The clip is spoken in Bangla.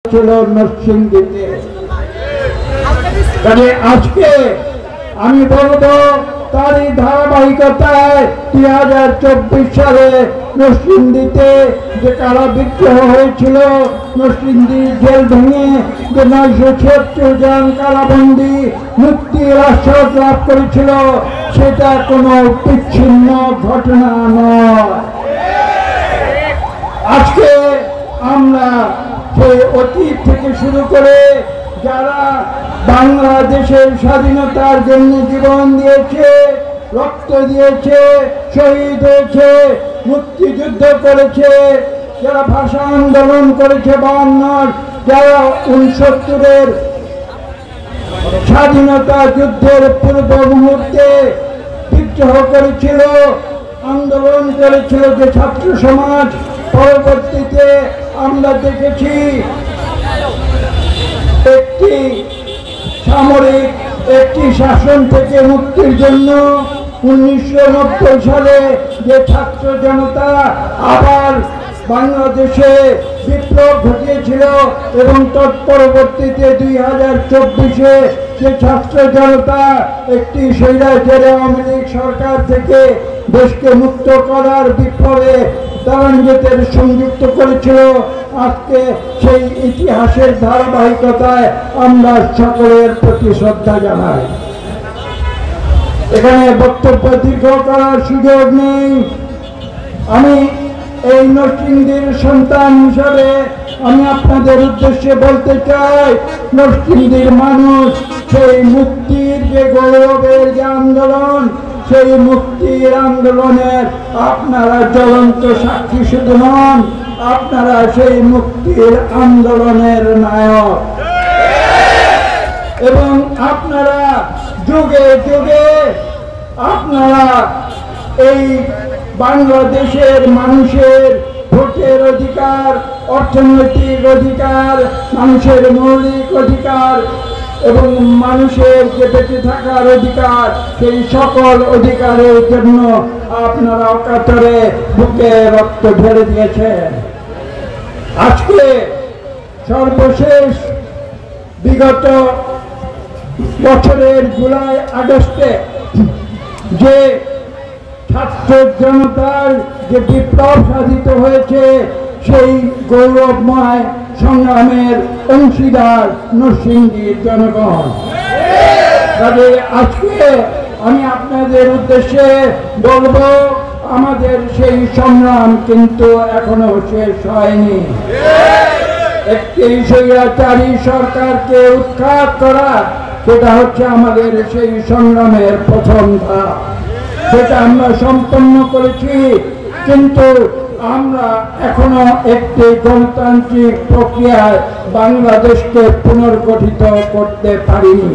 ছিল নরসিংদীতে। আজকে আমি বলবো তারই ধারাবাহিকতায় 2024 সালে নরসিংদীতে যে কারা বিদ্রোহ হয়েছিল, নরসিংদী জেল ভেঙে যে 976 জন কারাবন্দী মুক্তির আশ্বাস লাভ করেছিল, সেটা কোনো বিচ্ছিন্ন ঘটনা নয়। আজকে আমরা সেই অতীত থেকে শুরু করে যারা বাংলাদেশের স্বাধীনতার জন্য জীবন দিয়েছে, রক্ত দিয়েছে, শহীদ হয়েছে, মুক্তিযুদ্ধ করেছে, যারা ভাষা আন্দোলন করেছে 52, যারা 69-এর স্বাধীনতা যুদ্ধের পূর্ব মুহূর্তে বিদ্রোহ করেছিল, আন্দোলন করেছিল যে ছাত্র সমাজ, পরবর্তীতে আমরা দেখেছি একটি সামরিক একটি শাসন থেকে মুক্তির জন্য 1990 সালে যে ছাত্র জনতা আবার বাংলাদেশে বিপ্লব ঘটিয়েছিল এবং তৎপরবর্তীতে 2024-এ যে ছাত্র জনতা একটি স্বৈরাচারী আওয়ামী লীগ সরকার থেকে দেশকে মুক্ত করার বিপ্লবে তারা নিজেদের সংযুক্ত করেছিল। আজকে সেই ইতিহাসের ধারাবাহিকতায় আমরা সকলের প্রতি শ্রদ্ধা জানাই। এখানে বক্তব্য দীর্ঘ করার সুযোগ নেই। আমি এই নরসিংদীর সন্তান হিসাবে আমি আপনাদের উদ্দেশ্যে বলতে চাই, নরসিংদীর মানুষ সেই মুক্তির যে গৌরবের যে আন্দোলন, সেই মুক্তির আন্দোলনের আপনারা জ্বলন্ত সাক্ষী শুধু নন, আপনারা সেই মুক্তির আন্দোলনের নায়ক এবং আপনারা যুগে যুগে আপনারা এই বাংলাদেশের মানুষের ভোটের অধিকার, অর্থনৈতিক অধিকার, মানুষের মৌলিক অধিকার এবং মানুষের যে বেঁচে থাকার অধিকার, সেই সকল অধিকারের জন্য আপনারা অকাতরে বুকে রক্ত ঢেলে দিয়েছেন। আজকে সর্বশেষ বিগত বছরের জুলাই আগস্টে যে ছাত্র জনতার যে বিপ্লব সাধিত হয়েছে, সেই গৌরবময় সংগ্রামের অংশীদার নরসিংদীর জনগণ। কাজে আজকে আমি আপনাদের উদ্দেশ্যে বলবো, আমাদের সেই সংগ্রাম কিন্তু এখনো শেষ হয়নি। একটি স্বৈরাচারী সরকারকে উৎখাত করা, সেটা হচ্ছে আমাদের সেই সংগ্রামের প্রথম ধাপ, সেটা আমরা সম্পন্ন করেছি। কিন্তু আমরা এখনো একটি গণতান্ত্রিক প্রক্রিয়ায় বাংলাদেশকে পুনর্গঠিত করতে পারিনি।